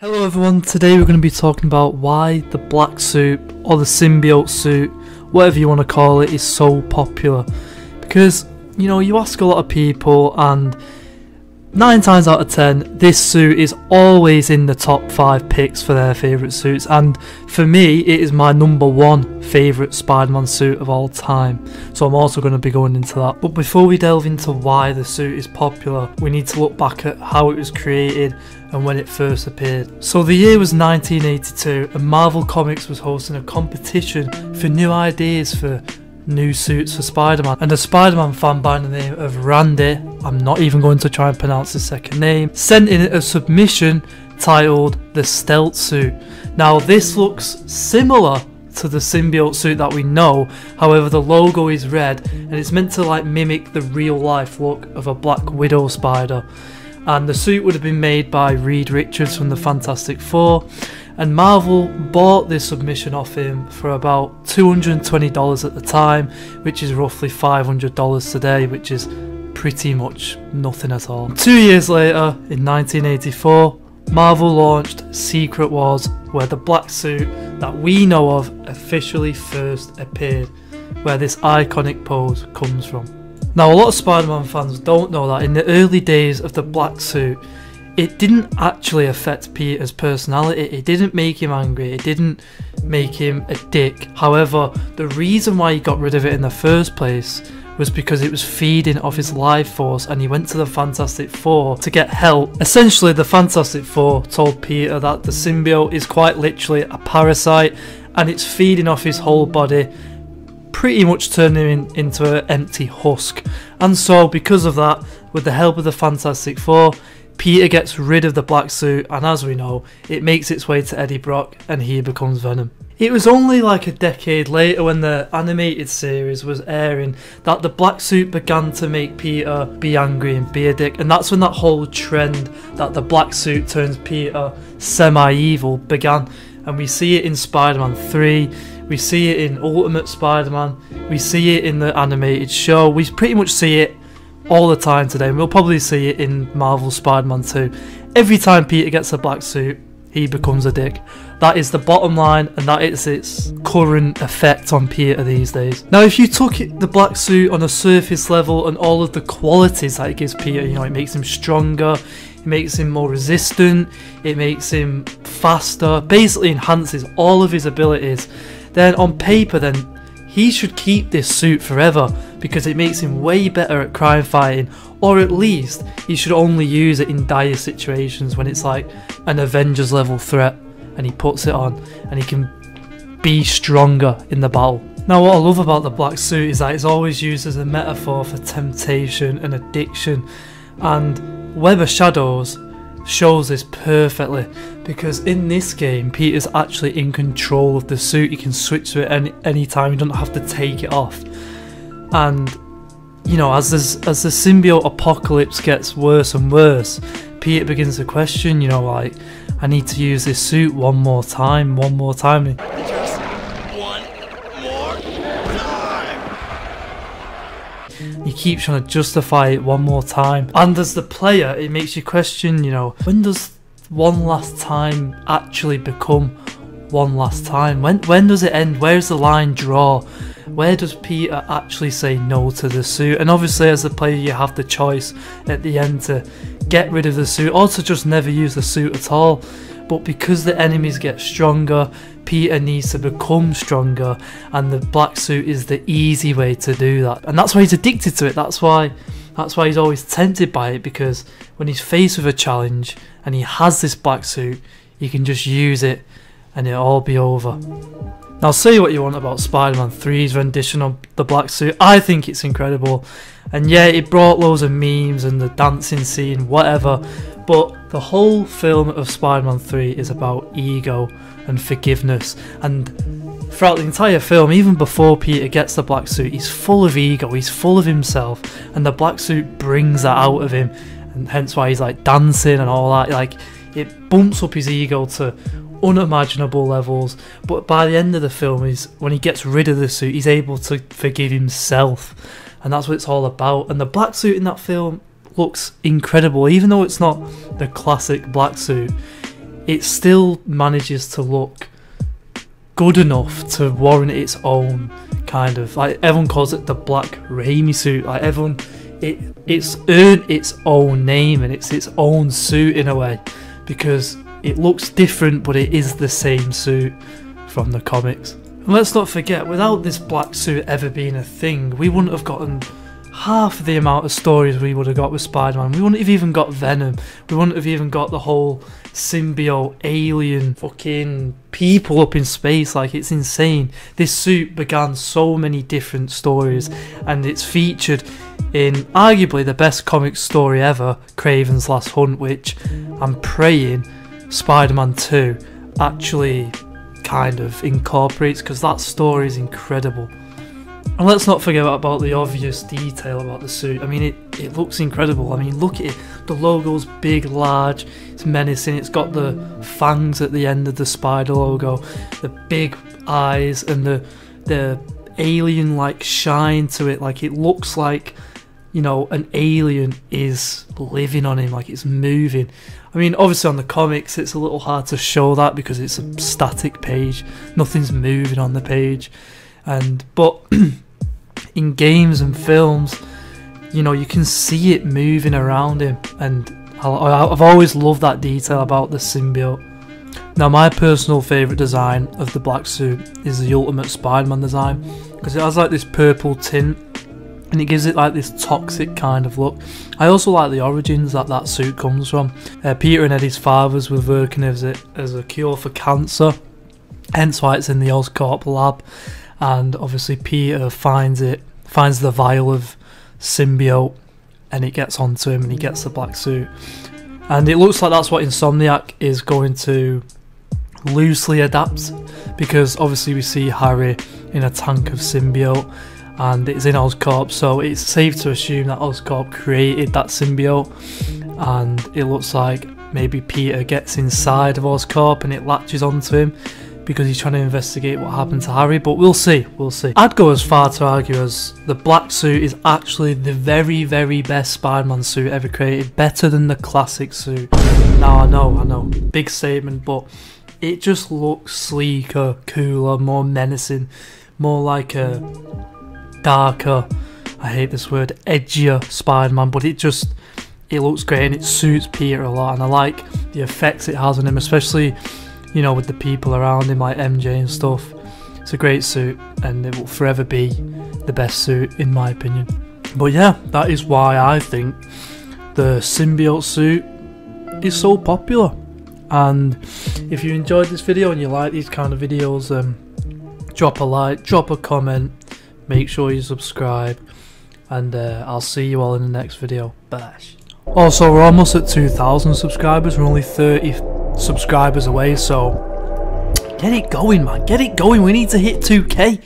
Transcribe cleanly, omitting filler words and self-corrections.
Hello everyone, today we're going to be talking about why the black suit or the symbiote suit, whatever you want to call it, is so popular. Because, you ask a lot of people and 9 times out of 10 this suit is always in the top 5 picks for their favourite suits, and for me it is my #1 favourite Spider-Man suit of all time, so I'm also going to be going into that. But before we delve into why the suit is popular, we need to look back at how it was created and when it first appeared. So the year was 1982 and Marvel Comics was hosting a competition for new ideas for new suits for Spider-Man, and a Spider-Man fan by the name of Randy, I'm not even going to try and pronounce his second name, sent in a submission titled the Stealth Suit. Now this looks similar to the symbiote suit that we know, however the logo is red and it's meant to mimic the real life look of a Black Widow spider. And the suit would have been made by Reed Richards from the Fantastic Four, and Marvel bought this submission off him for about $220 at the time, which is roughly $500 today, which is pretty much nothing at all. 2 years later, in 1984, Marvel launched Secret Wars, where the black suit that we know of officially first appeared, where this iconic pose comes from. Now, a lot of Spider-Man fans don't know that in the early days of the black suit, it didn't actually affect Peter's personality. It didn't make him angry, it didn't make him a dick. However, the reason why he got rid of it in the first place was because it was feeding off his life force, and he went to the Fantastic Four to get help. Essentially, the Fantastic Four told Peter that the symbiote is quite literally a parasite and it's feeding off his whole body, pretty much turning him into an empty husk. And so because of that, with the help of the Fantastic Four, Peter gets rid of the black suit, and as we know, it makes its way to Eddie Brock and he becomes Venom. It was only like a decade later, when the animated series was airing, that the black suit began to make Peter be angry and be a dick, and that's when that whole trend that the black suit turns Peter semi-evil began. And we see it in Spider-Man 3, we see it in Ultimate Spider-Man, we see it in the animated show, we pretty much see it all the time today, and we'll probably see it in Marvel Spider-Man 2. Every time Peter gets a black suit, he becomes a dick. That is the bottom line, and that is its current effect on Peter these days. Now, if you took the black suit on a surface level and all of the qualities that it gives Peter, it makes him stronger, it makes him more resistant, it makes him faster, basically enhances all of his abilities, then on paper, then he should keep this suit forever, because it makes him way better at crime fighting, or at least he should only use it in dire situations when it's like an Avengers level threat and he puts it on and he can be stronger in the battle. Now, what I love about the black suit is that it's always used as a metaphor for temptation and addiction, and Web of Shadows shows this perfectly, because in this game Peter's actually in control of the suit. He can switch to it any time, he doesn't have to take it off. And as the symbiote apocalypse gets worse and worse, Peter begins to question, I need to use this suit one more time. Just one more time. You keep trying to justify it one more time, and as the player it makes you question, when does one last time actually become one last time? When does it end? Where's the line draw? Where does Peter actually say no to the suit? And obviously as the player you have the choice at the end to get rid of the suit or to just never use the suit at all. But because the enemies get stronger, Peter needs to become stronger, and the black suit is the easy way to do that. And that's why he's addicted to it. That's why he's always tempted by it, because when he's faced with a challenge and he has this black suit, he can just use it and it'll all be over. Now, say what you want about Spider-Man 3's rendition of the black suit, I think it's incredible, and yeah, it brought loads of memes and the dancing scene, whatever, but the whole film of Spider-Man 3 is about ego and forgiveness, and throughout the entire film, even before Peter gets the black suit, he's full of ego, he's full of himself, and the black suit brings that out of him, and hence why he's dancing and all that. It bumps up his ego to unimaginable levels, but by the end of the film, when he gets rid of the suit, he's able to forgive himself, and that's what it's all about. And the black suit in that film looks incredible, even though it's not the classic black suit. it still manages to look good enough to warrant its own kind of, like, everyone calls it the Black Raimi suit. Like, everyone, it's earned its own name, and it's its own suit in a way, because it looks different, but it is the same suit from the comics. And let's not forget, without this black suit ever being a thing, we wouldn't have gotten half the amount of stories we would have got with Spider-Man. We wouldn't have even got Venom. We wouldn't have even got the whole symbiote, alien, fucking people up in space. Like, it's insane. This suit began so many different stories, and it's featured in arguably the best comic story ever, Kraven's Last Hunt, which I'm praying Spider-Man 2 actually kind of incorporates, because that story is incredible. And let's not forget about the obvious detail about the suit. I mean, it looks incredible. I mean, look at it. The logo's big, large, it's menacing. It's got the fangs at the end of the spider logo, the big eyes, and the alien-like shine to it. Like, it looks like, you know, an alien is living on him, like it's moving. I mean, obviously on the comics it's a little hard to show that because it's a static page. Nothing's moving on the page. But in games and films, you know, you can see it moving around him, and I've always loved that detail about the symbiote. Now, my personal favourite design of the black suit is the Ultimate Spider-Man design, because it has like this purple tint, and it gives it like this toxic kind of look. I also like the origins that suit comes from. Peter and Eddie's fathers were working as a cure for cancer, hence why it's in the Oscorp lab. And obviously Peter finds the vial of symbiote, and it gets onto him, and he gets the black suit. And it looks like that's what Insomniac is going to loosely adapt, because obviously we see Harry in a tank of symbiote, and it's in Oscorp, so it's safe to assume that Oscorp created that symbiote. And it looks like maybe Peter gets inside of Oscorp and it latches onto him, because he's trying to investigate what happened to Harry, but we'll see. I'd go as far to argue as the black suit is actually the very, very best Spider-Man suit ever created, better than the classic suit. Now, I know, big statement, but it just looks sleeker, cooler, more menacing, more like a darker, I hate this word, edgier Spider-Man, but it looks great, and it suits Peter a lot, and I like the effects it has on him, especially, you know, with the people around him like MJ and stuff. It's a great suit, and it will forever be the best suit in my opinion. But yeah, that is why I think the symbiote suit is so popular. And if you enjoyed this video and you like these kind of videos, drop a like, drop a comment, make sure you subscribe, and I'll see you all in the next video. Bash. Also, we're almost at 2,000 subscribers. We're only 30 subscribers away, so get it going, man. Get it going. We need to hit 2k.